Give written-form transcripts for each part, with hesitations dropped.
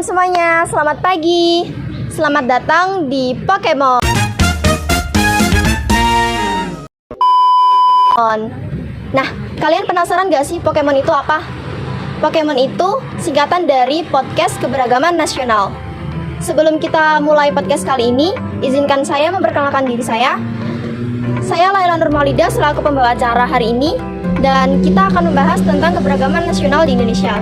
teman-teman semuanya, selamat pagi. Selamat datang di Pokemon. Nah, kalian penasaran gak sih Pokemon itu apa? Pokemon itu singkatan dari Podcast Keberagaman Nasional. Sebelum kita mulai podcast kali ini, izinkan saya memperkenalkan diri saya. Saya Laila Nurmaulida selaku pembawa acara hari ini, dan kita akan membahas tentang keberagaman nasional di Indonesia.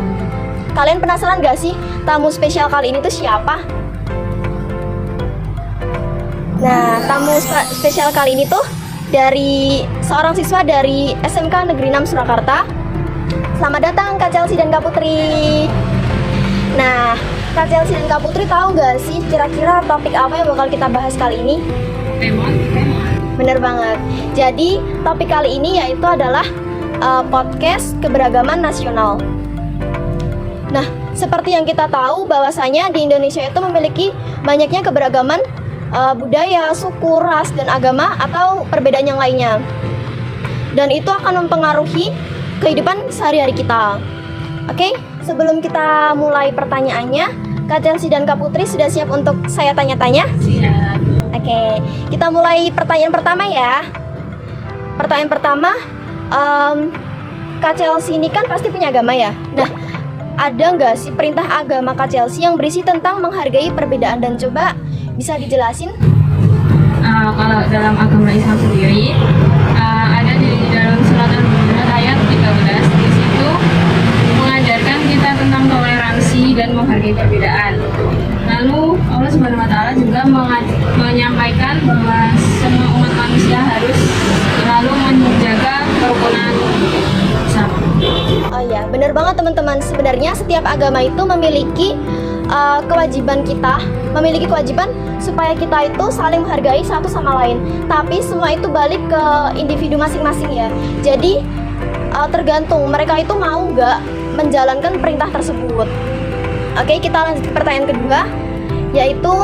Kalian penasaran gak sih tamu spesial kali ini tuh siapa? Nah, tamu spesial kali ini tuh dari seorang siswa dari SMK Negeri 6 Surakarta. Selamat datang Kak Chelsea dan Kak Putri. Nah, Kak Chelsea dan Kak Putri tahu gak sih kira-kira topik apa yang bakal kita bahas kali ini? Bener banget. Jadi topik kali ini yaitu adalah podcast keberagaman nasional. Nah, seperti yang kita tahu bahwasanya di Indonesia itu memiliki banyaknya keberagaman budaya, suku, ras, dan agama atau perbedaan yang lainnya. Dan itu akan mempengaruhi kehidupan sehari-hari kita. Oke, sebelum kita mulai pertanyaannya, Kak Chelsea dan Kak Putri sudah siap untuk saya tanya-tanya? Siap. Oke, kita mulai pertanyaan pertama ya. Pertanyaan pertama, Kak Chelsea ini kan pasti punya agama ya. Nah, ada nggak sih perintah agama Kak Chelsea yang berisi tentang menghargai perbedaan, dan coba bisa dijelasin? Kalau dalam agama Islam sendiri ada di dalam surat Al-Baqarah ayat 13, di situ mengajarkan kita tentang toleransi dan menghargai perbedaan. Lalu Allah Subhanahu Wa Taala juga menyampaikan bahwa semua umat manusia harus selalu menjaga kerukunan bersama. Oh iya, benar banget teman-teman. Sebenarnya setiap agama itu memiliki kewajiban kewajiban supaya kita itu saling menghargai satu sama lain. Tapi semua itu balik ke individu masing-masing ya. Jadi tergantung mereka itu mau nggak menjalankan perintah tersebut. Oke, kita lanjut ke pertanyaan kedua, yaitu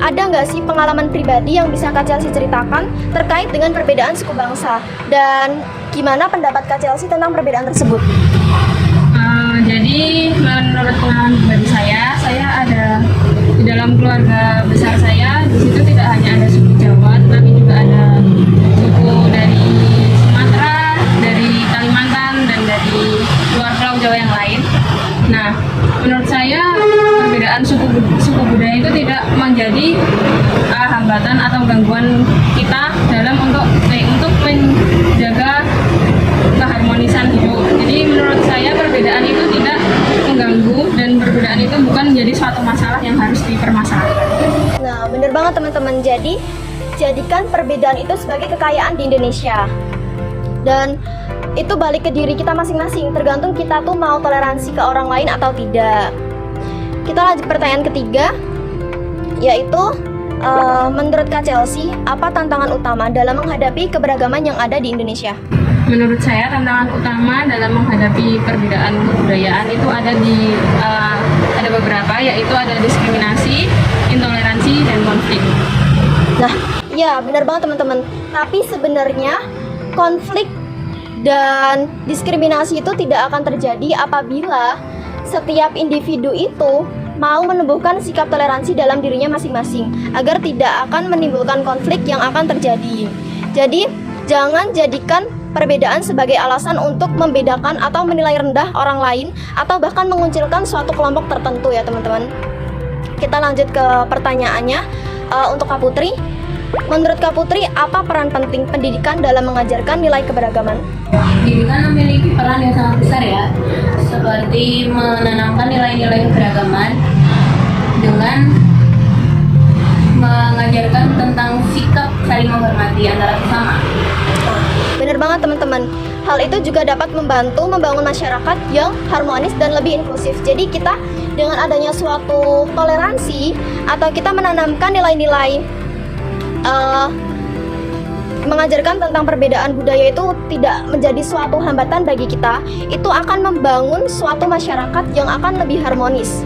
ada nggak sih pengalaman pribadi yang bisa Kak Chelsea ceritakan terkait dengan perbedaan suku bangsa, dan gimana pendapat Kak Chelsea tentang perbedaan tersebut? Jadi menurut pengalaman pribadi saya ada di dalam keluarga besar saya, di situ tidak hanya ada suku Jawa, tapi juga ada suku dari Sumatera, dari Kalimantan, dan dari luar Pulau Jawa yang lain. Nah, menurut saya perbedaan suku budaya itu tidak menjadi hambatan atau gangguan kita dalam untuk menjaga keharmonisan hidup. Jadi menurut saya perbedaan itu tidak mengganggu, dan perbedaan itu bukan menjadi suatu masalah yang harus dipermasalahkan. Nah, bener banget teman-teman. Jadi jadikan perbedaan itu sebagai kekayaan di Indonesia, dan itu balik ke diri kita masing-masing, tergantung kita tuh mau toleransi ke orang lain atau tidak. Kita lanjut pertanyaan ketiga, yaitu menurut Kak Chelsea, apa tantangan utama dalam menghadapi keberagaman yang ada di Indonesia? Menurut saya tantangan utama dalam menghadapi perbedaan kebudayaan itu ada beberapa, yaitu ada diskriminasi, intoleransi, dan konflik. Nah, ya benar banget teman-teman. Tapi sebenarnya konflik dan diskriminasi itu tidak akan terjadi apabila setiap individu itu mau menumbuhkan sikap toleransi dalam dirinya masing-masing, agar tidak akan menimbulkan konflik yang akan terjadi. Jadi, jangan jadikan perbedaan sebagai alasan untuk membedakan atau menilai rendah orang lain, atau bahkan mengucilkan suatu kelompok tertentu ya teman-teman. Kita lanjut ke pertanyaannya. Untuk Kak Putri, menurut Kak Putri, apa peran penting pendidikan dalam mengajarkan nilai keberagaman? Pendidikan memiliki peran yang sangat besar ya, seperti menanamkan nilai-nilai keberagaman dengan mengajarkan tentang sikap saling menghormati antara sesama. Benar banget teman-teman. Hal itu juga dapat membantu membangun masyarakat yang harmonis dan lebih inklusif. Jadi kita dengan adanya suatu toleransi, atau kita menanamkan nilai-nilai mengajarkan tentang perbedaan budaya itu tidak menjadi suatu hambatan bagi kita, itu akan membangun suatu masyarakat yang akan lebih harmonis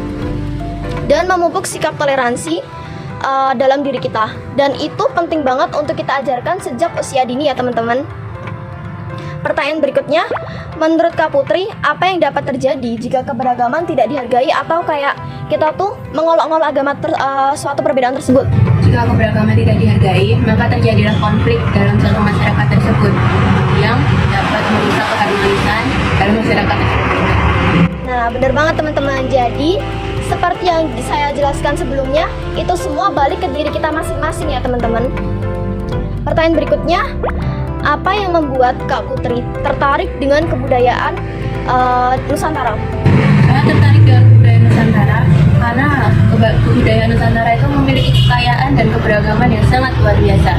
dan memupuk sikap toleransi dalam diri kita. Dan itu penting banget untuk kita ajarkan sejak usia dini ya teman-teman. Pertanyaan berikutnya, menurut Kak Putri, apa yang dapat terjadi jika keberagaman tidak dihargai atau kayak kita tuh mengolok-olok suatu perbedaan tersebut? Jika keberagaman tidak dihargai, maka terjadilah konflik dalam suatu masyarakat tersebut yang dapat merusak keharmonisan dalam masyarakat tersebut. Nah, benar banget teman-teman. Jadi, seperti yang saya jelaskan sebelumnya, itu semua balik ke diri kita masing-masing ya teman-teman. Pertanyaan berikutnya, apa yang membuat Kak Putri tertarik dengan kebudayaan Nusantara? Saya tertarik dengan budaya Nusantara karena kebudayaan Nusantara itu memiliki kekayaan dan keberagaman yang sangat luar biasa,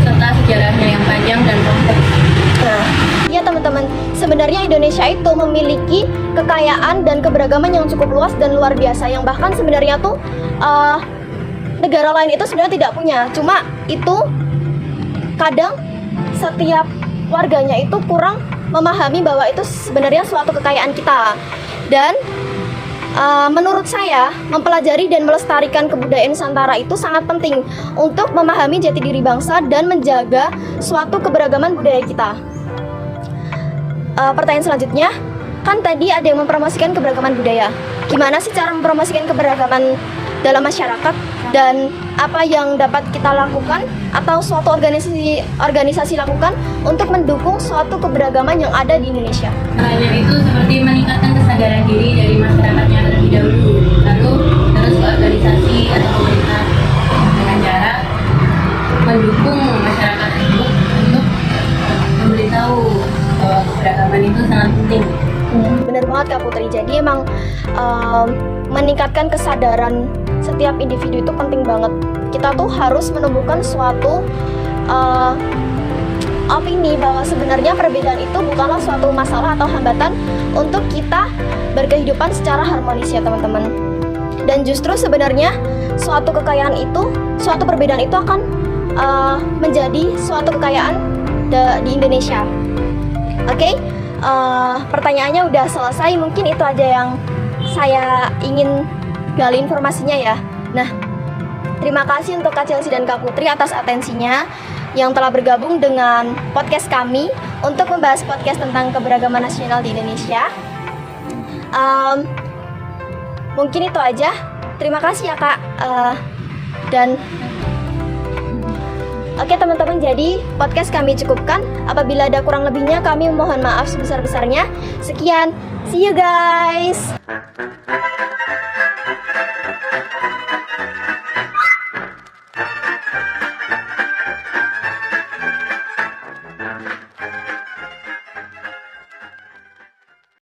serta sejarahnya yang panjang dan kompleks. Nah, iya teman-teman, sebenarnya Indonesia itu memiliki kekayaan dan keberagaman yang cukup luas dan luar biasa, yang bahkan sebenarnya tuh negara lain itu sebenarnya tidak punya. Cuma itu kadang setiap warganya itu kurang memahami bahwa itu sebenarnya suatu kekayaan kita. Dan menurut saya, mempelajari dan melestarikan kebudayaan Nusantara itu sangat penting untuk memahami jati diri bangsa dan menjaga suatu keberagaman budaya kita. Pertanyaan selanjutnya, kan tadi ada yang mempromosikan keberagaman budaya. Gimana sih cara mempromosikan keberagaman dalam masyarakat, dan apa yang dapat kita lakukan atau suatu organisasi lakukan untuk mendukung suatu keberagaman yang ada di Indonesia? Selain itu seperti meningkatkan kesadaran diri dari masyarakatnya terlebih dahulu, lalu terus ke organisasi atau pemerintah dengan cara mendukung masyarakat tersebut untuk memberitahu bahwa keberagaman itu sangat penting. Benar banget Kak Putri. Jadi emang meningkatkan kesadaran setiap individu itu penting banget. Kita tuh harus menumbuhkan suatu opini bahwa sebenarnya perbedaan itu bukanlah suatu masalah atau hambatan untuk kita berkehidupan secara harmonis ya teman-teman. Dan justru sebenarnya suatu kekayaan itu, suatu perbedaan itu akan menjadi suatu kekayaan di Indonesia. Oke, pertanyaannya udah selesai. Mungkin itu aja yang saya ingin gali informasinya ya. Nah, terima kasih untuk Kak Chelsea dan Kak Putri atas atensinya yang telah bergabung dengan podcast kami untuk membahas podcast tentang keberagaman nasional di Indonesia. Mungkin itu aja. Terima kasih ya Kak. Dan oke teman-teman, jadi podcast kami cukupkan. Apabila ada kurang lebihnya, kami mohon maaf sebesar-besarnya. Sekian, see you guys.